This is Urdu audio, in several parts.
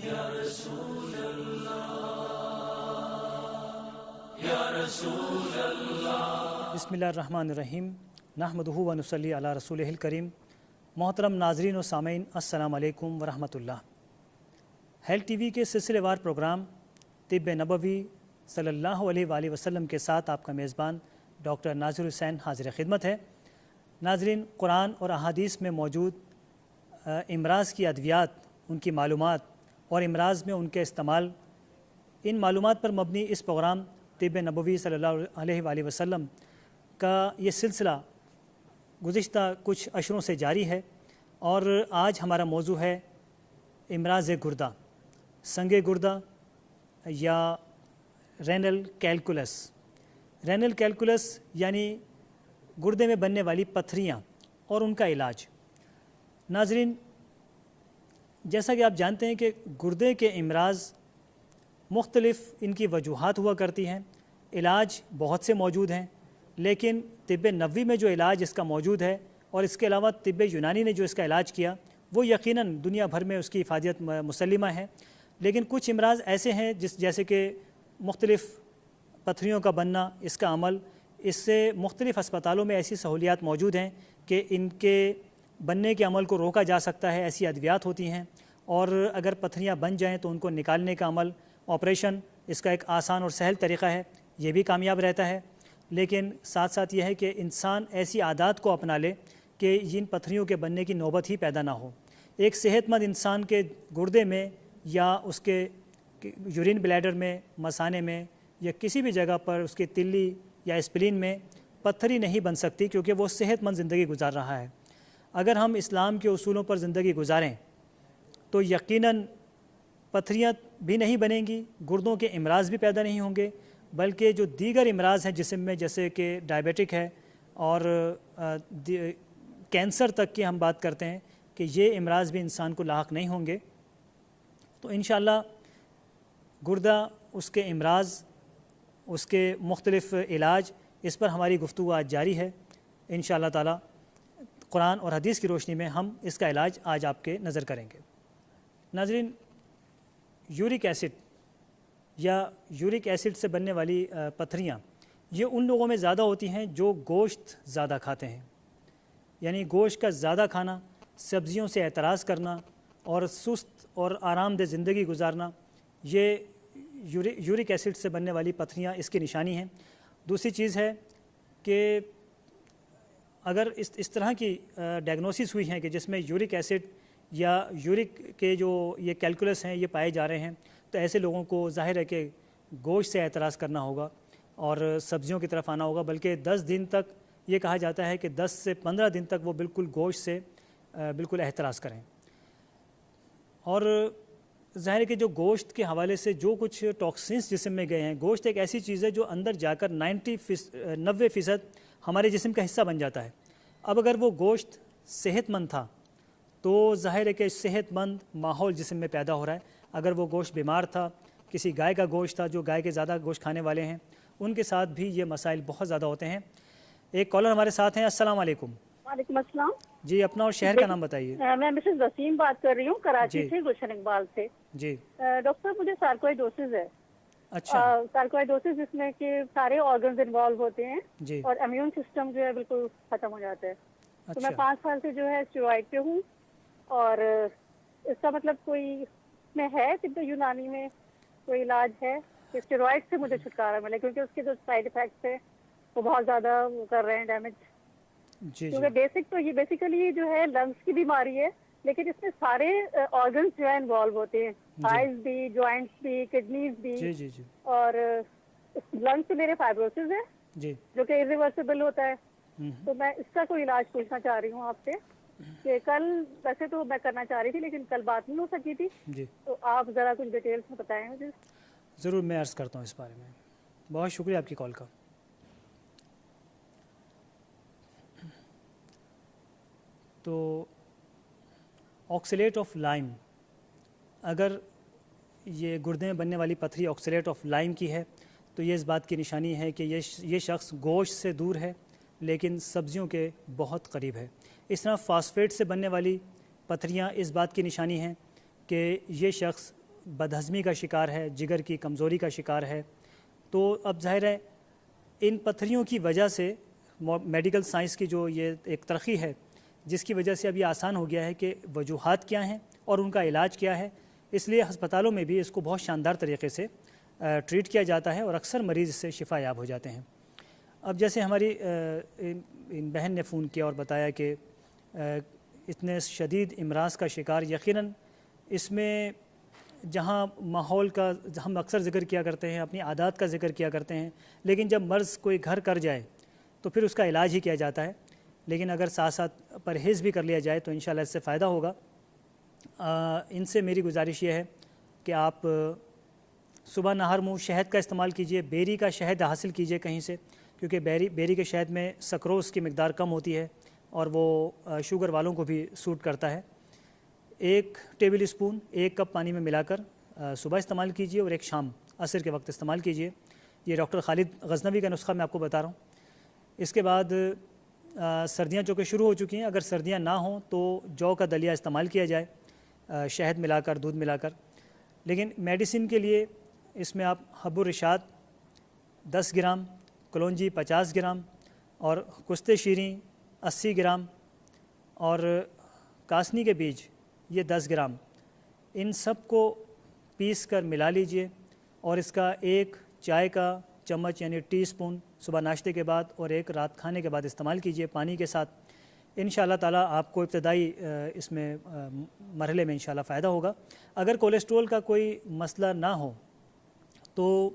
بسم اللہ الرحمن الرحیم نحمدہ و نصلی علی رسولہ الکریم. محترم ناظرین و سامعین، السلام علیکم ورحمۃ اللہ. ہیلتھ ٹی وی کے سلسلے وار پروگرام طب نبوی صلی اللہ علیہ وآلہ وسلم کے ساتھ آپ کا میزبان ڈاکٹر ناظر حسین حاضر خدمت ہے. ناظرین، قرآن اور احادیث میں موجود امراض کی ادویات، ان کی معلومات اور امراض میں ان کے استعمال، ان معلومات پر مبنی اس پروگرام طب نبوی صلی اللہ علیہ وآلہ وسلم کا یہ سلسلہ گزشتہ کچھ اشروں سے جاری ہے، اور آج ہمارا موضوع ہے امراض گردہ، سنگ گردہ یا رینل کیلکولس. رینل کیلکولس یعنی گردے میں بننے والی پتھریاں اور ان کا علاج. ناظرین، جیسا کہ آپ جانتے ہیں کہ گردے کے امراض مختلف ان کی وجوہات ہوا کرتی ہیں، علاج بہت سے موجود ہیں، لیکن طب نبوی میں جو علاج اس کا موجود ہے اور اس کے علاوہ طب یونانی نے جو اس کا علاج کیا وہ یقیناً دنیا بھر میں اس کی افادیت مسلمہ ہے. لیکن کچھ امراض ایسے ہیں جیسے کہ مختلف پتھریوں کا بننا، اس کا عمل، اس سے مختلف اسپتالوں میں ایسی سہولیات موجود ہیں کہ ان کے بننے کے عمل کو روکا جا سکتا ہے. ایسی ادویات ہوتی ہیں، اور اگر پتھریاں بن جائیں تو ان کو نکالنے کا عمل، آپریشن، اس کا ایک آسان اور سہل طریقہ ہے، یہ بھی کامیاب رہتا ہے. لیکن ساتھ ساتھ یہ ہے کہ انسان ایسی عادات کو اپنا لے کہ ان پتھریوں کے بننے کی نوبت ہی پیدا نہ ہو. ایک صحت مند انسان کے گردے میں یا اس کے یورین بلیڈر میں، مثانے میں، یا کسی بھی جگہ پر اس کی تلی یا اسپلین میں پتھری نہیں بن سکتی، کیونکہ وہ صحت مند زندگی گزار رہا ہے. اگر ہم اسلام کے اصولوں پر زندگی گزاریں تو یقیناً پتھریاں بھی نہیں بنیں گی، گردوں کے امراض بھی پیدا نہیں ہوں گے، بلکہ جو دیگر امراض ہیں جسم میں، جیسے کہ ڈائبیٹک ہے اور کینسر تک کی ہم بات کرتے ہیں، کہ یہ امراض بھی انسان کو لاحق نہیں ہوں گے. تو انشاءاللہ گردہ، اس کے امراض، اس کے مختلف علاج، اس پر ہماری گفتگو آج جاری ہے. انشاءاللہ تعالی قرآن اور حدیث کی روشنی میں ہم اس کا علاج آج آپ کے نظر کریں گے. ناظرین، یورک ایسڈ یا یورک ایسڈ سے بننے والی پتھریاں یہ ان لوگوں میں زیادہ ہوتی ہیں جو گوشت زیادہ کھاتے ہیں. یعنی گوشت کا زیادہ کھانا، سبزیوں سے اعتراض کرنا اور سست اور آرام دہ زندگی گزارنا، یہ یورک ایسڈ سے بننے والی پتھریاں اس کی نشانی ہیں. دوسری چیز ہے کہ اگر اس طرح کی ڈائگنوسس ہوئی ہیں کہ جس میں یورک ایسڈ یا یورک کے جو یہ کیلکولس ہیں یہ پائے جا رہے ہیں، تو ایسے لوگوں کو ظاہر ہے کہ گوشت سے اعتراض کرنا ہوگا اور سبزیوں کی طرف آنا ہوگا. بلکہ 10 دن تک یہ کہا جاتا ہے کہ 10 سے 15 دن تک وہ بالکل گوشت سے بالکل احتراز کریں. اور ظاہر ہے کہ جو گوشت کے حوالے سے جو کچھ ٹاکسنس جسم میں گئے ہیں، گوشت ایک ایسی چیز ہے جو اندر جا کر 90% ہمارے جسم کا حصہ بن جاتا ہے. اب اگر وہ گوشت صحت مند تھا تو ظاہر ہے کہ صحت مند ماحول جسم میں پیدا ہو رہا ہے. اگر وہ گوشت بیمار تھا، کسی گائے کا گوشت تھا، جو گائے کے زیادہ گوشت کھانے والے ہیں، ان کے ساتھ بھی یہ مسائل بہت زیادہ ہوتے ہیں. ایک کالر ہمارے ساتھ ہیں. السلام علیکم. وعلیکم السلام جی، اپنا اور شہر کا نام بتائیے. میں مسز وسیم بات کر رہی ہوں، کراچی سے، گلشن اقبال سے. جی ڈاکٹر صاحب، مجھے سارکوائڈوسس ہے. اچھا. سارکوائڈوسس جس میں کہ سارے آرگنز انوالو ہوتے ہیں جی. اور امیون سسٹم جو ہے بالکل ختم ہو جاتا ہے. تو میں اچھا. 5 سال سے جو ہے اسٹیرائڈ پہ ہوں، اور اس کا مطلب کوئی میں ہے طب یونانی میں کوئی علاج ہے کہ اسٹیرائڈ سے مجھے چھٹکارا ملے، کیونکہ اس کے جو سائڈ افیکٹس ہیں وہ بہت زیادہ کر رہے ہیں ڈیمیج. جی. کیونکہ بیسک تو یہ بیسیکلی جو ہے لنگس کی بیماری ہے، لیکن اس میں سارے آرگنس جو ہے انوالو ہوتے ہیں، آئز بھی، جوائنٹس بھی، کڈنیز بھی. جی. جی. جی. اور لنگس سے میرے فائبروسس ہے جی. جو کہ ریورسیبل ہوتا ہے. تو میں اس کا کوئی علاج پوچھنا چاہ رہی ہوں آپ سے کہ کل ویسے تو میں کرنا چاہ رہی تھی لیکن کل بات نہیں ہو سکی تھی. جی. تو آپ ذرا کچھ ڈیٹیلس میں بتائیں مجھے. ضرور میں عرض کرتا ہوں اس بارے میں. بہت شکریہ آپ کی کال کا. تو آکسیلیٹ آف لائم، اگر یہ گردے میں بننے والی پتھری آکسیلیٹ آف لائم کی ہے تو یہ اس بات کی نشانی ہے کہ یہ شخص گوشت سے دور ہے لیکن سبزیوں کے بہت قریب ہے. اس طرح فاسفیٹ سے بننے والی پتھریاں اس بات کی نشانی ہیں کہ یہ شخص بدہضمی کا شکار ہے، جگر کی کمزوری کا شکار ہے، تو اب ظاہر ہے ان پتھریوں کی وجہ سے میڈیکل سائنس کی جو یہ ایک ترقی ہے جس کی وجہ سے اب یہ آسان ہو گیا ہے کہ وجوہات کیا ہیں اور ان کا علاج کیا ہے، اس لیے ہسپتالوں میں بھی اس کو بہت شاندار طریقے سے ٹریٹ کیا جاتا ہے اور اکثر مریض اس سے شفا یاب ہو جاتے ہیں۔ اب جیسے ہماری ان بہن نے فون کیا اور بتایا کہ اتنے شدید امراض کا شکار، یقیناً اس میں جہاں ماحول کا ہم اکثر ذکر کیا کرتے ہیں، اپنی عادات کا ذکر کیا کرتے ہیں، لیکن جب مرض کوئی گھر کر جائے تو پھر اس کا علاج ہی کیا جاتا ہے، لیکن اگر ساتھ ساتھ پرہیز بھی کر لیا جائے تو انشاءاللہ اس سے فائدہ ہوگا۔ ان سے میری گزارش یہ ہے کہ آپ صبح نہار منہ شہد کا استعمال کیجئے، بیری کا شہد حاصل کیجئے کہیں سے، کیونکہ بیری کے شہد میں سکروز کی مقدار کم ہوتی ہے اور وہ شوگر والوں کو بھی سوٹ کرتا ہے۔ 1 ٹیبل اسپون 1 کپ پانی میں ملا کر صبح استعمال کیجئے اور ایک شام عصر کے وقت استعمال کیجئے۔ یہ ڈاکٹر خالد غزنوی کا نسخہ میں آپ کو بتا رہا ہوں۔ اس کے بعد سردیاں چونکہ شروع ہو چکی ہیں، اگر سردیاں نہ ہوں تو جو کا دلیا استعمال کیا جائے شہد ملا کر، دودھ ملا کر۔ لیکن میڈیسن کے لیے اس میں آپ حب الرشاد 10 گرام، کلونجی 50 گرام اور کشتے شیریں 80 گرام اور کاسنی کے بیج یہ 10 گرام، ان سب کو پیس کر ملا لیجئے اور اس کا 1 چائے کا چمچ یعنی ٹی اسپون صبح ناشتے کے بعد اور 1 رات کھانے کے بعد استعمال کیجئے پانی کے ساتھ۔ انشاءاللہ تعالیٰ آپ کو ابتدائی اس میں مرحلے میں انشاءاللہ فائدہ ہوگا۔ اگر کولیسٹرول کا کوئی مسئلہ نہ ہو تو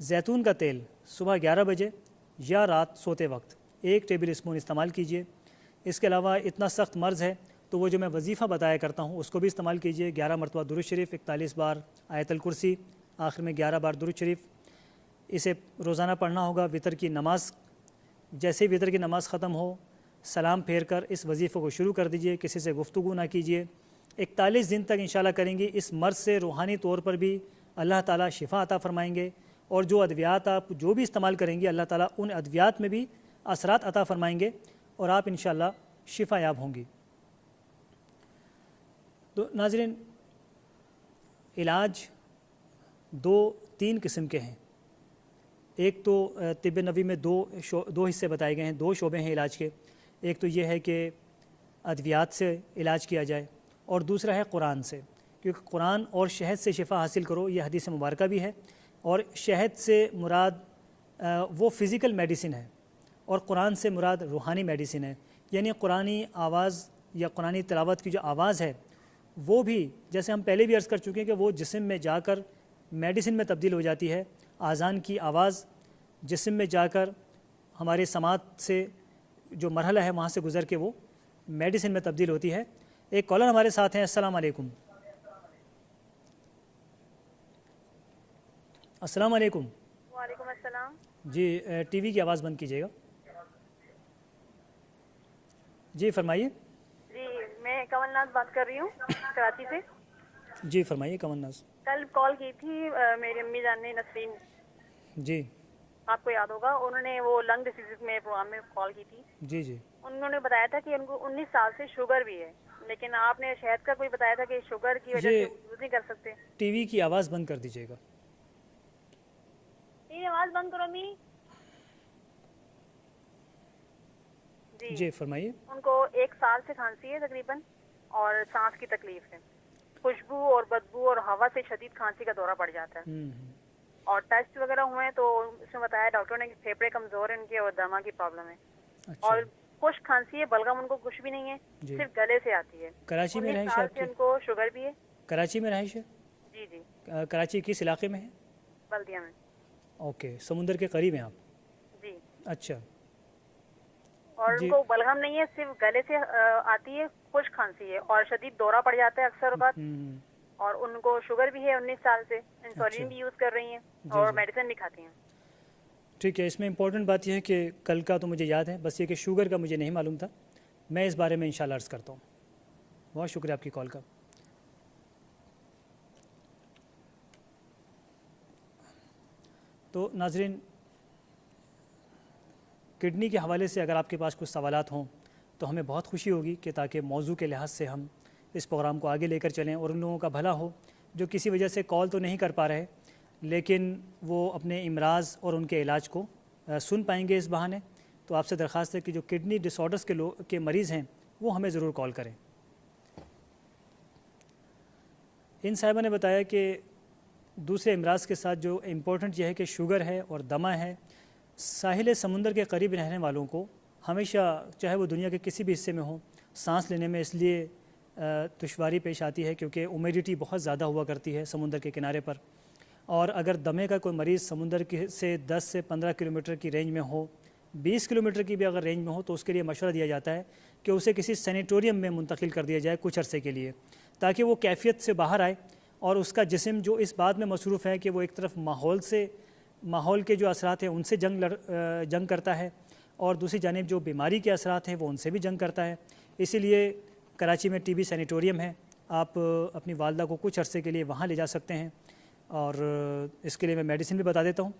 زیتون کا تیل صبح 11 بجے یا رات سوتے وقت 1 ٹیبل اسپون استعمال کیجئے۔ اس کے علاوہ اتنا سخت مرض ہے تو وہ جو میں وظیفہ بتایا کرتا ہوں اس کو بھی استعمال کیجئے، 11 مرتبہ درود شریف، 41 بار آیت الکرسی، آخر میں 11 بار درود شریف۔ اسے روزانہ پڑھنا ہوگا۔ وطر کی نماز، جیسے ہی وطر کی نماز ختم ہو سلام پھیر کر اس وظیفے کو شروع کر دیجئے، کسی سے گفتگو نہ کیجئے۔ 41 دن تک انشاءاللہ کریں گے، اس مرض سے روحانی طور پر بھی اللہ تعالیٰ شفا عطا فرمائیں گے، اور جو ادویات آپ جو بھی استعمال کریں گے اللہ تعالیٰ ان ادویات میں بھی اثرات عطا فرمائیں گے اور آپ انشاءاللہ شفا یاب ہوں گی۔ تو ناظرین، علاج 2-3 قسم کے ہیں۔ ایک تو طب نبوی میں دو حصے بتائے گئے ہیں، 2 شعبے ہیں علاج کے۔ ایک تو یہ ہے کہ ادویات سے علاج کیا جائے اور دوسرا ہے قرآن سے، کیونکہ قرآن اور شہد سے شفا حاصل کرو یہ حدیث مبارکہ بھی ہے، اور شہد سے مراد وہ فزیکل میڈیسن ہے اور قرآن سے مراد روحانی میڈیسن ہے، یعنی قرآنی آواز یا قرآنی تلاوت کی جو آواز ہے وہ بھی، جیسے ہم پہلے بھی عرض کر چکے ہیں کہ وہ جسم میں جا کر میڈیسن میں تبدیل ہو جاتی ہے۔ اذان کی آواز جسم میں جا کر ہمارے سماعت سے جو مرحلہ ہے وہاں سے گزر کے وہ میڈیسن میں تبدیل ہوتی ہے۔ ایک کالر ہمارے ساتھ ہیں۔ السلام علیکم۔ السلام علیکم۔ وعلیکم السلام۔ جی ٹی وی کی آواز بند کیجیے گا۔ جی فرمائیے۔ جی میں کمل ناز بات کر رہی ہوں کراچی سے۔ جی فرمائیے کمل ناز۔ کل کال کی تھی میری امی جان نے، نسرین، جی آپ کو یاد ہوگا، انہوں نے وہ لنگ ڈیزیز میں پروگرام میں کال کی تھی۔ جی جی انہوں نے بتایا تھا کہ ان کو 19 سال سے شوگر بھی ہے، لیکن آپ نے شہد کا کوئی بتایا تھا کہ شوگر کی وجہ سے یوز نہیں کر سکتے۔ ٹی وی کی آواز بند کر دیجیے گا۔ یہ آواز بند کرو امی۔ جی فرمائیے۔ ان کو 1 سال سے کھانسی ہے تقریباً، اور سانس کی تکلیف ہے، خوشبو اور بدبو اور ہوا سے شدید کھانسی کا دورہ پڑ جاتا ہے، اور ٹیسٹ وغیرہ ہوئے ہیں تو اس میں بتایا ڈاکٹر نے کہ پھیپھڑے کمزور ہیں ان کے اور دما کی پرابلم ہے، اور خشک کھانسی ہے، بلغم ان کو کچھ بھی نہیں ہے، صرف گلے سے آتی ہے۔ کراچی میں رہائش ہے؟ ان کو شوگر بھی ہے۔ کراچی میں رہائش ہے؟ جی جی۔ کراچی کس علاقے میں ہے؟ بلدیہ میں۔ اوکے، سمندر کے قریب ہیں آپ؟ جی۔ اچھا۔ اور ان کو بلغم نہیں ہے، صرف گلے سے آتی ہے، خشک کھانسی ہے اور شدید دورہ پڑ جاتا ہے اکثر اوقات، اور ان کو شوگر بھی ہے 19 سال سے، انسولین بھی یوز کر رہی ہیں اور میڈیسن بھی کھاتی ہیں۔ ٹھیک ہے، اس میں امپورٹنٹ بات یہ ہے کہ کل کا تو مجھے یاد ہے، بس یہ کہ شوگر کا مجھے نہیں معلوم تھا، میں اس بارے میں انشاءاللہ عرض کرتا ہوں۔ بہت شکریہ آپ کی کال کا۔ تو ناظرین، کڈنی کے حوالے سے اگر آپ کے پاس کچھ سوالات ہوں تو ہمیں بہت خوشی ہوگی کہ تاکہ موضوع کے لحاظ سے ہم اس پروگرام کو آگے لے کر چلیں اور ان لوگوں کا بھلا ہو جو کسی وجہ سے کال تو نہیں کر پا رہے لیکن وہ اپنے امراض اور ان کے علاج کو سن پائیں گے اس بہانے. تو آپ سے درخواست ہے کہ جو کڈنی ڈس آرڈرس کے مریض ہیں وہ ہمیں ضرور کال کریں. ان صاحبہ نے بتایا کہ دوسرے امراض کے ساتھ جو امپورٹنٹ یہ ہے کہ شوگر ہے اور دمہ ہے. ساحل سمندر کے قریب رہنے والوں کو ہمیشہ چاہے وہ دنیا کے کسی بھی حصے میں ہوں سانس لینے میں اس لیے دشواری پیش آتی ہے کیونکہ ہیومیڈیٹی بہت زیادہ ہوا کرتی ہے سمندر کے کنارے پر. اور اگر دمے کا کوئی مریض سمندر سے 10 سے 15 کلومیٹر کی رینج میں ہو, 20 کلومیٹر کی بھی اگر رینج میں ہو تو اس کے لیے مشورہ دیا جاتا ہے کہ اسے کسی سینیٹوریم میں منتقل کر دیا جائے کچھ عرصے کے لیے, تاکہ وہ کیفیت سے باہر آئے اور اس کا جسم جو اس بات میں مصروف ہے کہ وہ ایک طرف ماحول کے جو اثرات ہیں ان سے جنگ کرتا ہے اور دوسری جانب جو بیماری کے اثرات ہیں وہ ان سے بھی جنگ کرتا ہے. اسی لیے کراچی میں ٹی بی سینیٹوریم ہے, آپ اپنی والدہ کو کچھ عرصے کے لیے وہاں لے جا سکتے ہیں اور اس کے لیے میں میڈیسن بھی بتا دیتا ہوں.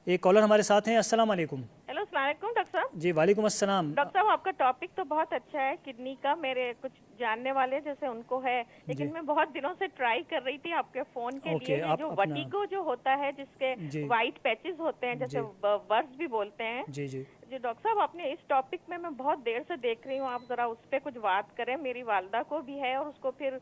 ایک کالر ہمارے ساتھ ہیں. السلام علیکم. ہیلو السلام علیکم ڈاکٹر صاحب. جی وعلیکم السلام. ڈاکٹر صاحب آپ کا ٹاپک تو بہت اچھا ہے کڈنی کا, میرے کچھ جاننے والے جیسے ان کو ہے, لیکن میں بہت دنوں سے ٹرائی کر رہی تھی آپ کے فون کے لیے. جو وٹیگو جو ہوتا ہے جس کے وائٹ پیچز ہوتے ہیں جیسے برس بھی بولتے ہیں, جی جی جی ڈاکٹر صاحب آپ نے اس ٹاپک میں بہت دیر سے دیکھ رہی ہوں, آپ ذرا اس پہ کچھ بات کریں. میری والدہ کو بھی ہے اور اس کو پھر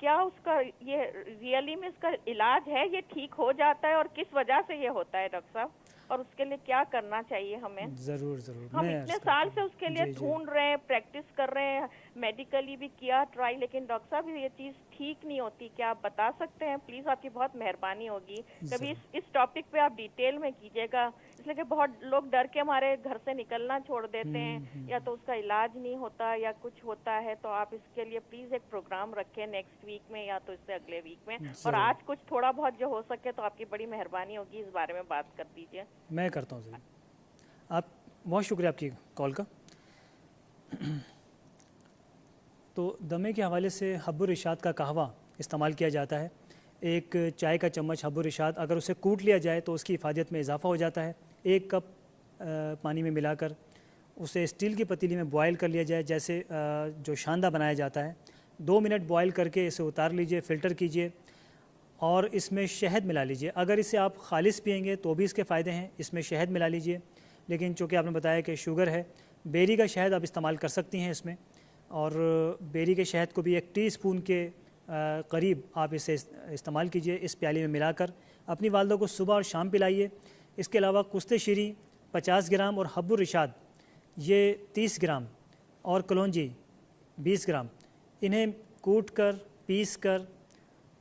کیا اس کا یہ ریئلی میں اس کا علاج ہے, یہ ٹھیک ہو جاتا ہے اور کس وجہ سے یہ ہوتا ہے ڈاکٹر صاحب, اور اس کے لیے کیا کرنا چاہیے ہمیں؟ ضرور ضرور. ہم اتنے سال سے اس کے لیے ڈھونڈ رہے ہیں, پریکٹس کر رہے ہیں, میڈیکلی بھی کیا ٹرائی, لیکن ڈاکٹر صاحب یہ چیز ٹھیک نہیں ہوتی. کیا آپ بتا سکتے ہیں پلیز؟ آپ کی بہت مہربانی ہوگی. کبھی اس ٹاپک پہ آپ ڈیٹیل میں کیجیے گا, اس لیے کہ بہت لوگ ڈر کے ہمارے گھر سے نکلنا چھوڑ دیتے ہیں, یا تو اس کا علاج نہیں ہوتا یا کچھ ہوتا ہے. تو آپ اس کے لیے پلیز ایک پروگرام رکھیں نیکسٹ ویک میں یا تو اس سے اگلے ویک میں, اور آج کچھ تھوڑا بہت جو ہو سکے تو آپ کی بڑی مہربانی ہوگی اس بارے میں بات کر دیجیے. میں کرتا ہوں. آپ بہت شکریہ آپ کی کال کا. تو دمے کے حوالے سے حب الرشاد کا قہوہ استعمال کیا جاتا ہے. ایک چائے کا چمچ حب الرشاد اگر اسے کوٹ لیا جائے تو اس کی افادیت میں اضافہ ہو جاتا ہے. 1 کپ پانی میں ملا کر اسے اسٹیل کی پتیلی میں بوائل کر لیا جائے, جیسے جو شاندہ بنایا جاتا ہے. 2 منٹ بوائل کر کے اسے اتار لیجئے, فلٹر کیجئے اور اس میں شہد ملا لیجئے. اگر اسے آپ خالص پئیں گے تو بھی اس کے فائدے ہیں, اس میں شہد ملا لیجئے. لیکن چونکہ آپ نے بتایا کہ شوگر ہے, بیری کا شہد آپ استعمال کر سکتی ہیں اس میں, اور بیری کے شہد کو بھی 1 ٹی اسپون کے قریب آپ اسے استعمال کیجئے. اس پیالے میں ملا کر اپنی والدہ کو صبح اور شام پلائیے. اس کے علاوہ کشتے شیری 50 گرام اور حب الرشاد یہ 30 گرام اور کلونجی 20 گرام, انہیں کوٹ کر پیس کر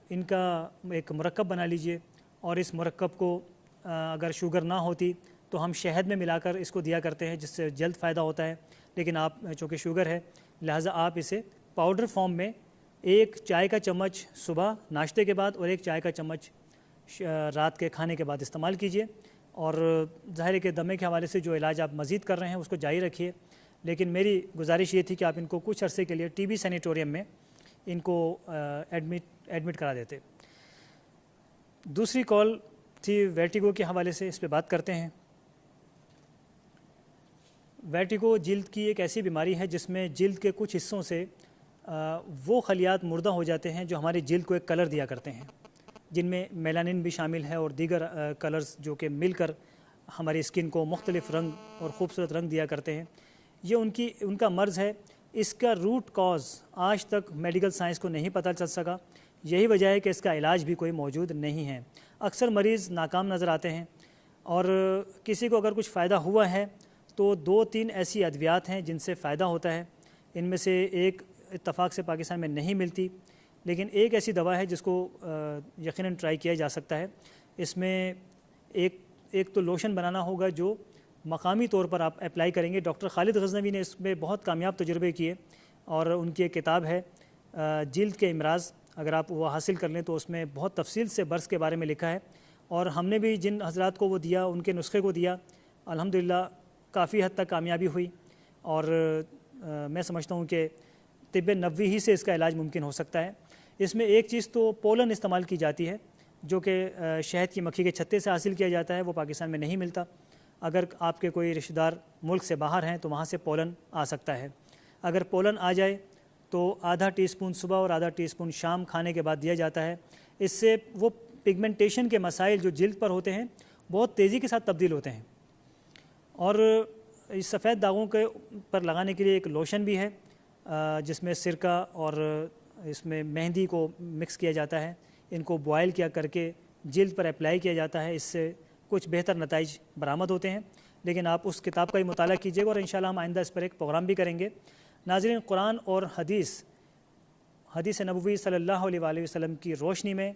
ان کا ایک مرکب بنا لیجئے. اور اس مرکب کو اگر شوگر نہ ہوتی تو ہم شہد میں ملا کر اس کو دیا کرتے ہیں, جس سے جلد فائدہ ہوتا ہے. لیکن آپ چونکہ شوگر ہے لہٰذا آپ اسے پاؤڈر فارم میں 1 چائے کا چمچ صبح ناشتے کے بعد اور 1 چائے کا چمچ رات کے کھانے کے بعد استعمال کیجئے. اور ظاہر ہے کہ دمے کے حوالے سے جو علاج آپ مزید کر رہے ہیں اس کو جاری رکھیے, لیکن میری گزارش یہ تھی کہ آپ ان کو کچھ عرصے کے لیے ٹی بی سینیٹوریم میں ان کو ایڈمٹ کرا دیتے. دوسری کال تھی ویرٹیگو کے حوالے سے, اس پہ بات کرتے ہیں. ویرٹیگو جلد کی ایک ایسی بیماری ہے جس میں جلد کے کچھ حصوں سے وہ خلیات مردہ ہو جاتے ہیں جو ہماری جلد کو ایک کلر دیا کرتے ہیں, جن میں میلانن بھی شامل ہے اور دیگر کلرز جو کہ مل کر ہماری اسکن کو مختلف رنگ اور خوبصورت رنگ دیا کرتے ہیں. یہ ان کا مرض ہے. اس کا روٹ کاز آج تک میڈیکل سائنس کو نہیں پتہ چل سکا. یہی وجہ ہے کہ اس کا علاج بھی کوئی موجود نہیں ہے. اکثر مریض ناکام نظر آتے ہیں, اور کسی کو اگر کچھ فائدہ ہوا ہے تو 2-3 ایسی ادویات ہیں جن سے فائدہ ہوتا ہے. ان میں سے ایک اتفاق سے پاکستان میں نہیں ملتی, لیکن ایک ایسی دوا ہے جس کو یقیناً ٹرائی کیا جا سکتا ہے. اس میں ایک تو لوشن بنانا ہوگا جو مقامی طور پر آپ اپلائی کریں گے. ڈاکٹر خالد غزنوی نے اس میں بہت کامیاب تجربے کیے, اور ان کی ایک کتاب ہے جلد کے امراض, اگر آپ وہ حاصل کر لیں تو اس میں بہت تفصیل سے برس کے بارے میں لکھا ہے. اور ہم نے بھی جن حضرات کو وہ دیا, ان کے نسخے کو دیا, الحمدللہ کافی حد تک کامیابی ہوئی. اور میں سمجھتا ہوں کہ طب نبوی ہی سے اس کا علاج ممکن ہو سکتا ہے. اس میں ایک چیز تو پولن استعمال کی جاتی ہے جو کہ شہد کی مکھی کے چھتے سے حاصل کیا جاتا ہے, وہ پاکستان میں نہیں ملتا. اگر آپ کے کوئی رشتہ دار ملک سے باہر ہیں تو وہاں سے پولن آ سکتا ہے. اگر پولن آ جائے تو آدھا ٹی اسپون صبح اور آدھا ٹی اسپون شام کھانے کے بعد دیا جاتا ہے. اس سے وہ پگمنٹیشن کے مسائل جو جلد پر ہوتے ہیں بہت تیزی کے ساتھ تبدیل ہوتے ہیں. اور اس سفید داغوں کے پر لگانے کے لیے ایک لوشن بھی ہے جس میں سرکہ اور اس میں مہندی کو مکس کیا جاتا ہے. ان کو بوائل کیا کر کے جلد پر اپلائی کیا جاتا ہے. اس سے کچھ بہتر نتائج برآمد ہوتے ہیں. لیکن آپ اس کتاب کا ہی مطالعہ کیجیے گا اور انشاءاللہ ہم آئندہ اس پر ایک پروگرام بھی کریں گے. ناظرین، قرآن اور حدیث نبوی صلی اللہ علیہ وآلہ وسلم کی روشنی میں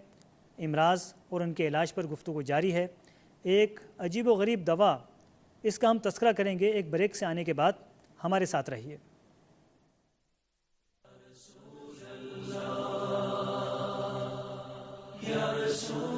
امراض اور ان کے علاج پر گفتگو جاری ہے. ایک عجیب و غریب دوا، اس کا ہم تذکرہ کریں گے ایک بریک سے آنے کے بعد. ہمارے ساتھ رہیے. یا رسول